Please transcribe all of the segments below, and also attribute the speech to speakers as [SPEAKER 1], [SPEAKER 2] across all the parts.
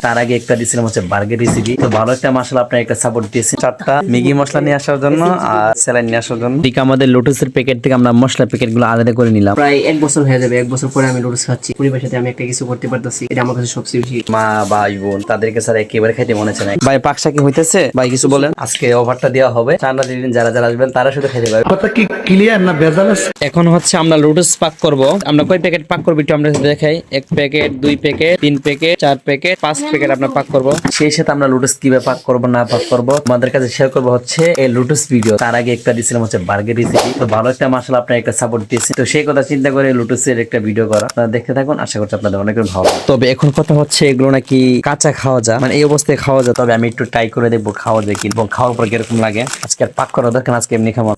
[SPEAKER 1] তার আগে একটা দিয়েছিলাম হচ্ছে বার্গার রেসিপি। তো ভালো একটা মশলা আপনার একটা সাপোর্ট দিয়েছে, 4টা ম্যাগি মশলা নিয়ে আসার জন্য আর স্যালাইন নিয়ে আসার জন্য। ঠিক আমাদের লোটাসের প্যাকেট থেকে আমরা মশলা প্যাকেট গুলো আলাদা করে নিলাম।
[SPEAKER 2] প্রায় 1 বছর হয়ে যাবে, 1 বছর পরে আমি লোটাস খাচ্ছি। পরিবারের সাথে আমি একটা কিছু করতে পারতেছি, এটা আমার কাছে সবচেয়ে বেশি।
[SPEAKER 1] মা ভাই বোন তাদেরকে স্যার একেবারে খাইতে মনে চায় না। ভাই পাকশা কি হইতেছে ভাই, কিছু বলেন। আজকে অফারটা দেওয়া হবে, ঠান্ডা দিন যারা যারা আসবেন তারা শুধু খেতে পারবে।
[SPEAKER 3] কথা কি ক্লিয়ার না ভেজাল আছে?
[SPEAKER 1] এখন হচ্ছে আমরা লোটাস পাক করব। আমরা কয় প্যাকেট পাক করব একটু আমরা দেখাই। 1 packet, 2 packet, 3 packet, 4 packet, 5 packet আমরা পাক করব। সেই সাথে আমরা লোটাস কিভাবে পাক করব না পাক করব আমাদের কাছে শেয়ার করব হচ্ছে এই লোটাস ভিডিও। তার আগে একটা দিয়েছিলাম হচ্ছে বার্গার রেসিপি। তো ভালো একটা মশলা আপনার একটা সাপোর্ট দিয়েছে, তো সেই কথা চিন্তা করে লোটাসের একটা ভিডিও করা। আপনারা দেখতে থাকুন, আশা করছি আপনাদের অনেক ভালো লাগবে। তবে এখন কথা হচ্ছে এগুলো নাকি কাঁচা খাওয়া যায়, মানে এই অবস্থায় খাওয়া যায়। তবে আমি একটু ট্রাই করে দেখবো খাওয়া যায় কি এবং খাওয়ার পর কিরকম লাগে। আজকে আর পাক করা দরকার, আজকে এমনি খাবো।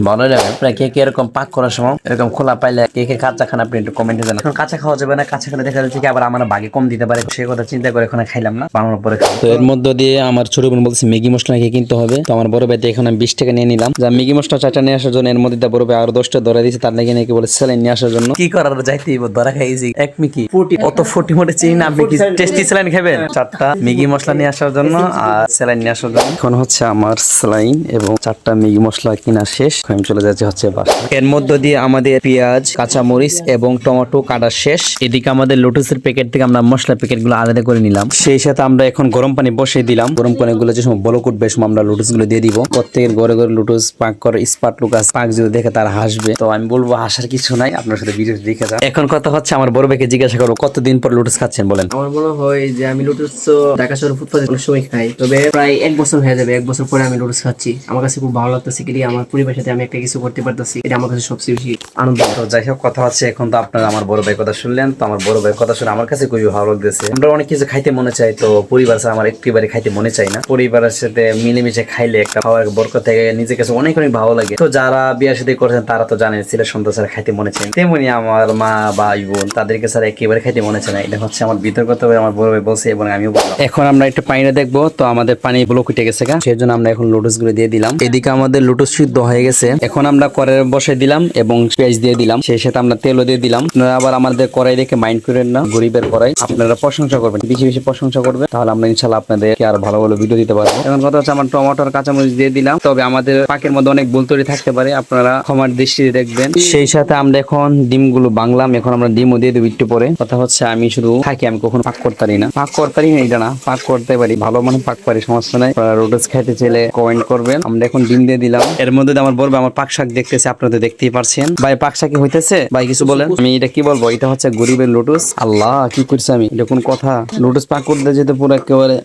[SPEAKER 1] ভালো লাগে। আপনার কে কে এরকম পাক করার সময় এরকম খোলা পাইলে কে কে কাঁচা খান আপনি একটু কমেন্টে জানান। এখন কাঁচা খাওয়া যাবে না, কাঁচা খেলে দেখা যাচ্ছে কি আবার আমার ভাগে কম দিতে পারে, সেই কথা চিন্তা করে এখন খাইলাম না, বানানোর পরে খাবো। তো এর মধ্যে দিয়ে আমার ছোট বোন বলছে ম্যাগি মশলা নাকি কিনতে হবে। তো আমার বড় ভাই এখন আমি 20 টাকা নিয়ে নিলাম, যা ম্যাগি মশলা 4টা নিয়ে আসার জন্য। এর মধ্যে বড় ভাই আরো 10টা ধরে দিয়েছে, তার নাকি নাকি বলে স্যালাইন নিয়ে আসার জন্য। কি করার যাইতে ধরা খাইছি এক মিকি অত 40 মোটে চিনি না। আপনি কি টেস্টি স্যালাইন খাবেন? 4টা ম্যাগি মশলা নিয়ে আসার জন্য আর স্যালাইন নিয়ে আসার জন্য। এখন হচ্ছে আমার স্যালাইন এবং 4টা ম্যাগি মশলা কিনা শেষ। আমি চলে যাচ্ছে হচ্ছে বাসা। এর মধ্য দিয়ে আমাদের পেঁয়াজ, কাঁচামরিচ এবং টমেটো কাটা শেষ। এদিকে আমাদের লোটাসের প্যাকেট থেকে আমরা মশলা প্যাকেট গুলো আলাদা করে নিলাম। সেই সাথে আমরা এখন গরম পানি বসিয়ে দিলাম। গরম পানি গুলো যে সময় বলক উঠবে সময় আমরা লোটাস গুলো দিয়ে দিব। প্রত্যেকের ঘরে ঘরে লোটাস পাক করে স্পার্ট লুকাস পাক যদি দেখে তারা হাসবে। তো আমি বলবো হাসার কিছু নাই, আপনার সাথে ভিডিও দেখে যান। এখন কথা হচ্ছে আমার বড় ভাইকে জিজ্ঞাসা করবো কতদিন পর লোটাস খাচ্ছেন বলেন।
[SPEAKER 2] আমার মনে হয় যে আমি লোটাস তো ঢাকা শহরে ফুটপাতে অনেক সময় খাই, তবে প্রায় 1 বছর হয়ে যাবে, 1 বছর পরে আমি লোটাস খাচ্ছি। আমার কাছে খুব ভালো লাগতেছে কি আমার পরিবারের সাথে আমি একটা কিছু করতে পারতেছি, এটা আমার কাছে সবচেয়ে বেশি আনন্দ।
[SPEAKER 1] তো যাই হোক কথা হচ্ছে এখন তো আপনারা আমার বড় ভাই কথা শুনলেন। তো আমার বড় ভাই কথা শুনে আমার কাছে খুবই ভালো লাগতেছে। আমরা অনেক কিছু খাইতে মনে চাই, তো পরিবার ছাড়া আমার একেবারে খাইতে মনে চাই না। পরিবারের সাথে মিলেমিশে খাইলে একটা খাওয়ার বরকত থেকে নিজের কাছে অনেক অনেক ভালো লাগে। তো যারা বিয়ে শাদী করেছেন তারা তো জানেন ছেলে সন্তান ছাড়া খাইতে মনে চায়, তেমনি আমার মা ভাই বোন তাদেরকে ছাড়া একেবারে খাইতে মনে চায় না। এটা হচ্ছে আমার বিতর্কতা আমার বড় ভাই বলছে এবং আমিও বললাম। এখন আমরা একটু পানিটা দেখবো। তো আমাদের পানি ব্লক উঠে গেছে, সেই জন্য আমরা এখন লোটাস গুলো দিয়ে দিলাম। এদিকে আমাদের লোটাস সিদ্ধ হয়ে গেছে। এখন আমরা কড়াই বসে দিলাম এবং পেঁয়াজ দিয়ে দিলাম, সেই সাথে আমরা তেলও দিয়ে দিলাম। আপনারা আবার আমাদের কড়াই দেখে মাইন্ড করেন না, গরিবের কড়াই। আপনারা প্রশংসা করবেন, বেশি বেশি প্রশংসা করবেন, তাহলে আমরা ইনশাল্লাহ আপনাদেরকে আরো ভালো ভালো ভিডিও দিতে পারবো। এখন কথা হচ্ছে আমার টমেটোর কাঁচামরিচ দিয়ে দিলাম। তবে আমাদের পাকের মধ্যে অনেক ভুল ত্রুটি থাকতে পারে, আপনারা ক্ষমার দৃষ্টিতে দেখবেন। সেই সাথে আমরা এখন ডিমগুলো বাংলাম, এখন আমরা ডিমও দিয়ে দেবো একটু পরে। কথা হচ্ছে আমি শুধু থাকি, আমি কখনো পাক করতে পারি না। পাক করতে পারি না এটা না, পাক করতে পারি, ভালো মানে পাক পারি, সমস্যা নাই। রোডস খাইতে চাইলে কমেন্ট করবেন। আমরা এখন ডিম দিয়ে দিলাম। এর মধ্যে আমার বলবো আমার পাক শাক দেখতেছে, আপনাদের দেখতেই পারছেন। ভাই পাক শাক কি হইতেছে ভাই, কিছু বলেন। আমি এটা কি বলবো, এটা হচ্ছে গরিবের লোটাস। আল্লাহ কি করছে আমি, এটা কোন কথা? লোটাস পাক করতে যেতে পুরো একেবারে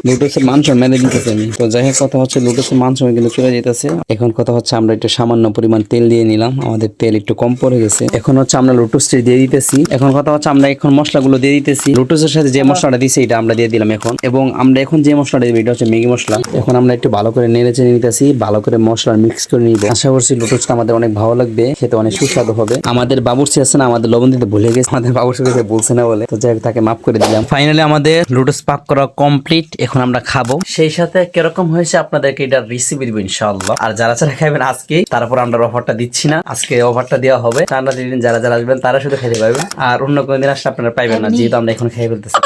[SPEAKER 1] লোটাসের মাংস মেরে দিতেছে আমি। তো যাই হোক কথা হচ্ছে লোটাসের মাংস কিন্তু চলে যেতেছে। এখন কথা হচ্ছে আমরা একটু সামান্য পরিমাণ তেল দিয়ে নিলাম, আমাদের তেল একটু কম পড়ে গেছে। এখন হচ্ছে আমরা লোটাসটি দিয়ে দিতেছি। এখন কথা হচ্ছে আমরা এখন মশলাগুলো দিয়ে দিতেছি। লোটাসের সাথে যে মশলাটা দিছি এটা আমরা দিয়ে দিলাম এখন, এবং আমরা এখন যে মশলাটা দিব এটা হচ্ছে ম্যাগি মশলা। এখন আমরা একটু ভালো করে নেড়ে চেড়ে নিতেছি, ভালো করে মশলা মিক্স করে নিব। আশা করছি লোটাসটা আমাদের অনেক ভালো লাগবে, খেতে অনেক সুস্বাদু হবে। আমাদের বাবুর্চি আছে না, আমাদের লবণ দিতে ভুলে গেছে, আমাদের বাবুর্চি কাছে বলছে না বলে, তো যাই হোক তাকে মাফ করে দিলাম। ফাইনালি আমাদের লোটাস পাক করা কমপ্লিট, এখন আমরা খাবো। সেই সাথে কিরকম হয়েছে আপনাদেরকে এটা রেসিপি দিব ইনশাআল্লাহ। আর যারা যারা খাবেন আজকে, তারপর আমরা অফারটা দিচ্ছি না, আজকে অফারটা দেওয়া হবে। ঠান্ডা দিন যারা যারা আসবেন তারা শুধু খেতে পারবেন, আর অন্য কোনো দিন আসলে আপনারা পাইবেন না, যেহেতু আমরা এখন খেয়ে ফেলতেছি।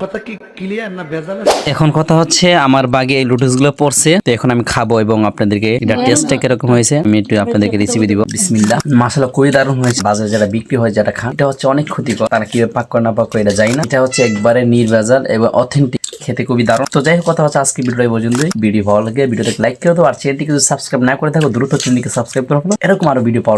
[SPEAKER 3] কথা কি ক্লিয়ার না ভেজাল আছে?
[SPEAKER 1] এখন কথা হচ্ছে আমার বাগে এই লোটাস গুলো পড়ছে, তো এখন আমি খাবো এবং আপনাদেরকে এটা টেস্টটা কিরকম হয়েছে আমি একটু আপনাদেরকে রেসিপি দিব। বিসমিল্লাহ। মাশাআল্লাহ খুবই দারুণ হয়েছে। বাজারে যারা বিক্রি হয় যেটা খান, এটা হচ্ছে অনেক ক্ষতিকর, তারা কিভাবে পাক করে না পাক করে এটা জানি না। এটা হচ্ছে একবারে নির্ভেজাল এবং অথেন্টিক, খেতে খুবই দারুণ। তো যাই হোক কথা হচ্ছে আজকে ভিডিও এই পর্যন্তই। ভিডিও ভালো লাগে ভিডিওতে লাইক করে দাও, আর চ্যানেলটি যদি সাবস্ক্রাইব না করে থাকো দ্রুত চ্যানেলটিকে সাবস্ক্রাইব করে রাখো, এরকম আরো ভিডিও পাওয়া।